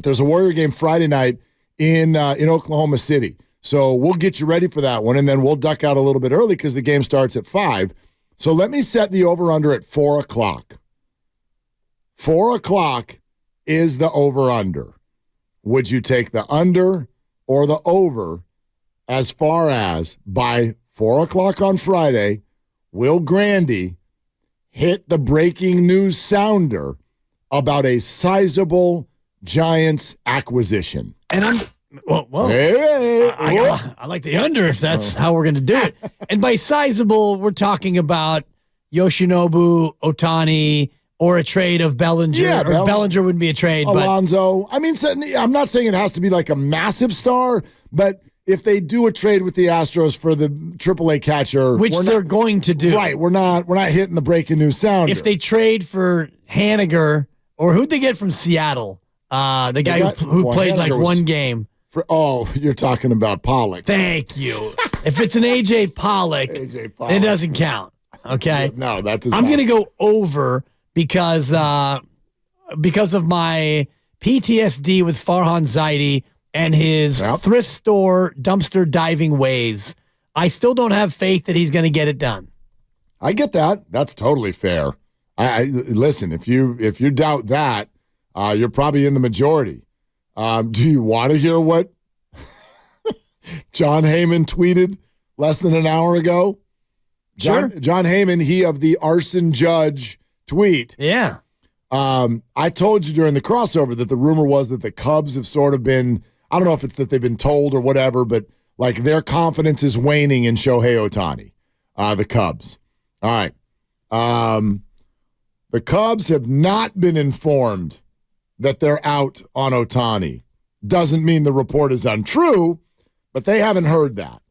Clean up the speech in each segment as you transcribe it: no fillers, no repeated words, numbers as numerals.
There's a Warrior game Friday night in Oklahoma City. So we'll get you ready for that one, and then we'll duck out a little bit early because the game starts at 5. So let me set the over-under at 4 o'clock. 4 o'clock is the over-under. Would you take the under or the over as far as by 4 o'clock on Friday, will Grandy hit the breaking news sounder about a sizable Giants acquisition? And I'm... Well, hey, I like the under if that's how we're going to do it. And by sizable, we're talking about Yoshinobu, Ohtani, or a trade of Bellinger. Yeah, Bellinger wouldn't be a trade. Alonso. I mean, I'm not saying it has to be like a massive star, but if they do a trade with the Astros for the AAA catcher, which they're going to do. Right, we're not hitting the breaking news sounder. If they trade for Haniger, or who'd they get from Seattle? The guy who played like one game. You're talking about Pollock. Thank you. If it's an AJ Pollock, it doesn't count. Okay. No, that's. I'm going to go over because of my PTSD with Farhan Zaidi and his thrift store dumpster diving ways. I still don't have faith that he's going to get it done. I get that. That's totally fair. I listen. If you doubt that, you're probably in the majority. Do you want to hear what John Heyman tweeted less than an hour ago? Sure. John Heyman, he of the arson judge tweet. Yeah. I told you during the crossover that the rumor was that the Cubs have sort of been, I don't know if it's that they've been told or whatever, but like their confidence is waning in Shohei Ohtani, the Cubs. All right. The Cubs have not been informed that they're out on Ohtani. Doesn't mean the report is untrue, but they haven't heard that.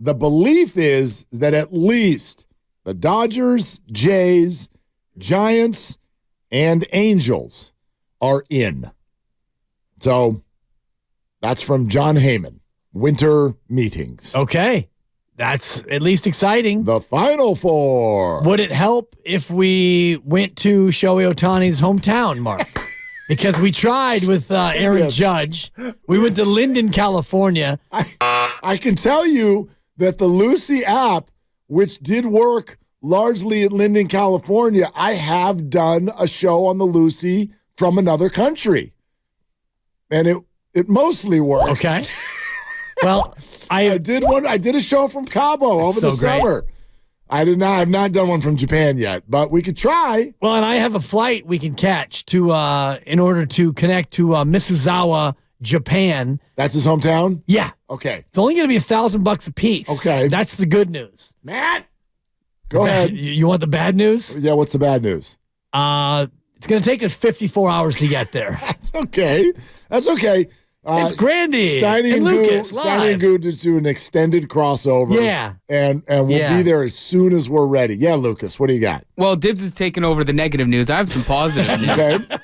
The belief is that at least the Dodgers, Jays, Giants, and Angels are in. So that's from John Heyman, Winter Meetings. Okay. That's at least exciting. The Final Four. Would it help if we went to Shohei Ohtani's hometown, Mark? Because we tried with Aaron Judge. We went to Linden, California. I can tell you that the Lucy app, which did work largely at Linden, California, I have done a show on the Lucy from another country. And it mostly works. Okay. Well, I did a show from Cabo over the summer. I have not done one from Japan yet, but we could try. Well, and I have a flight we can catch to in order to connect to Misuzawa, Japan. That's his hometown? Yeah. Okay. It's only going to be $1,000 a piece. Okay. That's the good news. Matt, go ahead. You want the bad news? Yeah, what's the bad news? It's going to take us 54 hours to get there. That's okay. It's Grandy Steiny and Lucas Steiny and Goo just do an extended crossover. Yeah. And we'll be there as soon as we're ready. Yeah, Lucas, what do you got? Well, Dibs is taking over the negative news. I have some positive news. Okay.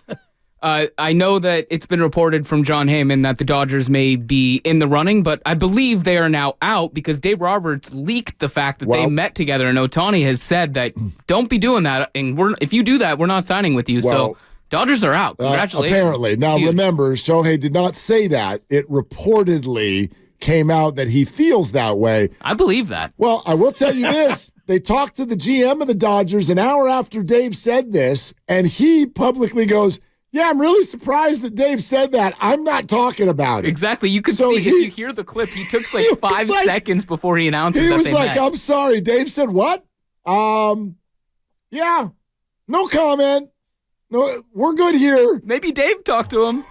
I know that it's been reported from John Heyman that the Dodgers may be in the running, but I believe they are now out because Dave Roberts leaked the fact that they met together, and Ohtani has said that don't be doing that, and if you do that, we're not signing with you. So Dodgers are out. Congratulations. Apparently. Now, remember, Shohei did not say that. It reportedly came out that he feels that way. I believe that. Well, I will tell you this. They talked to the GM of the Dodgers an hour after Dave said this, and he publicly goes, yeah, I'm really surprised that Dave said that. I'm not talking about it. Exactly. You could see if you hear the clip, he took like 5 seconds before he announced that they met. He was like, I'm sorry. Dave said, what? Yeah, no comment. No, we're good here. Maybe Dave talked to him.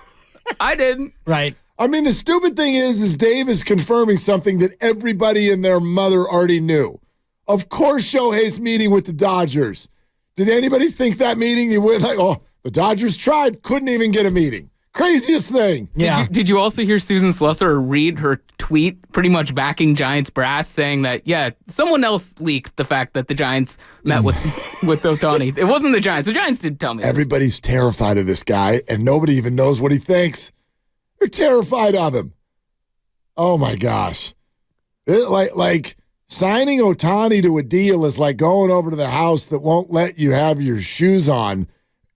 I didn't. Right. I mean, the stupid thing is Dave is confirming something that everybody and their mother already knew. Of course, Shohei's meeting with the Dodgers. Did anybody think that meeting he went like, the Dodgers tried, couldn't even get a meeting. Craziest thing. Yeah. Did you also hear Susan Slusser read her tweet pretty much backing Giants brass saying that, someone else leaked the fact that the Giants met with Ohtani. It wasn't the Giants. The Giants did tell me Everybody's terrified of this guy, and nobody even knows what he thinks. They're terrified of him. Oh, my gosh. Like signing Ohtani to a deal is like going over to the house that won't let you have your shoes on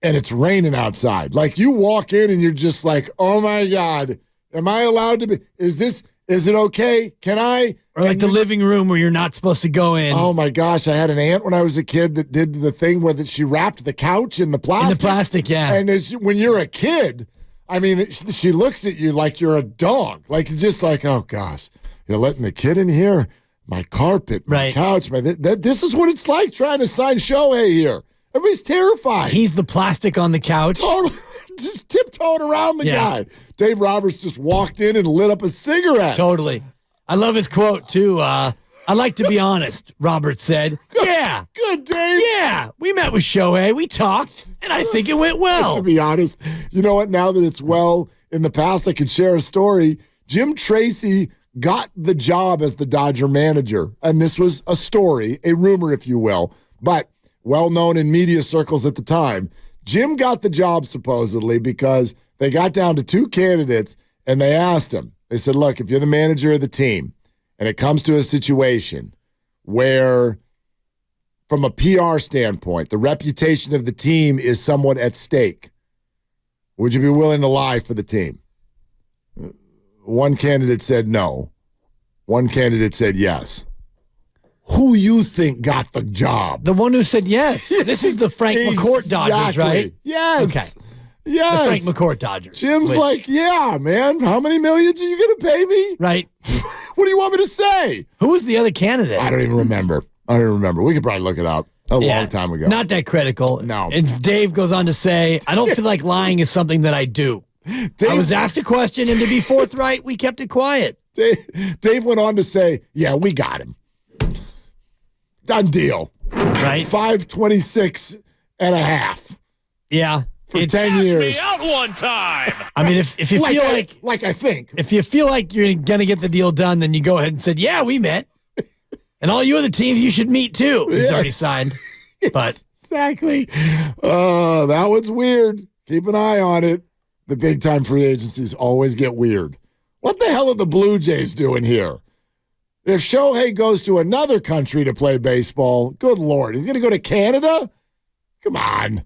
and it's raining outside. Like you walk in and you're just like, oh my God, am I allowed to be? Is it okay? Can I? Or like the living room where you're not supposed to go in. Oh my gosh, I had an aunt when I was a kid that did the thing where she wrapped the couch in the plastic. In the plastic, yeah. And when you're a kid, I mean, she looks at you like you're a dog. Like, it's just like, oh gosh, you're letting the kid in here? My carpet, my couch, this is what it's like trying to sign Shohei here. Everybody's terrified. He's the plastic on the couch. Totally. Just tiptoeing around the guy. Dave Roberts just walked in and lit up a cigarette. Totally. I love his quote, too. I like to be honest, Roberts said. Yeah. Good, Dave. Yeah. We met with Shohei. We talked, and I think it went well. To be honest, you know what? Now that it's well, in the past, I could share a story. Jim Tracy got the job as the Dodger manager. And this was a story, a rumor, if you will, but well-known in media circles at the time. Jim got the job supposedly because they got down to 2 candidates and they asked him, they said, look, if you're the manager of the team and it comes to a situation where from a PR standpoint, the reputation of the team is somewhat at stake, would you be willing to lie for the team? One candidate said no. One candidate said yes. Who you think got the job? The one who said yes. This is the Frank McCourt Dodgers, right? Yes. Okay. Yes. The Frank McCourt Dodgers. Jim's like, yeah, man. How many millions are you going to pay me? Right. What do you want me to say? Who was the other candidate? I don't even remember. We could probably look it up a long time ago. Not that critical. No. And Dave goes on to say, I don't feel like lying is something that I do. I was asked a question, and to be forthright, we kept it quiet. Dave went on to say, yeah, we got him. Done deal. Right. 526 and a half. Yeah. For 10 years. Me out one time. I mean, if you feel like I think. If you feel like you're going to get the deal done, then you go ahead and said, yeah, we met. And all you other teams you should meet too. He's already signed. But exactly. That one's weird. Keep an eye on it. The big time free agencies always get weird. What the hell are the Blue Jays doing here? If Shohei goes to another country to play baseball, good Lord, he's going to go to Canada? Come on.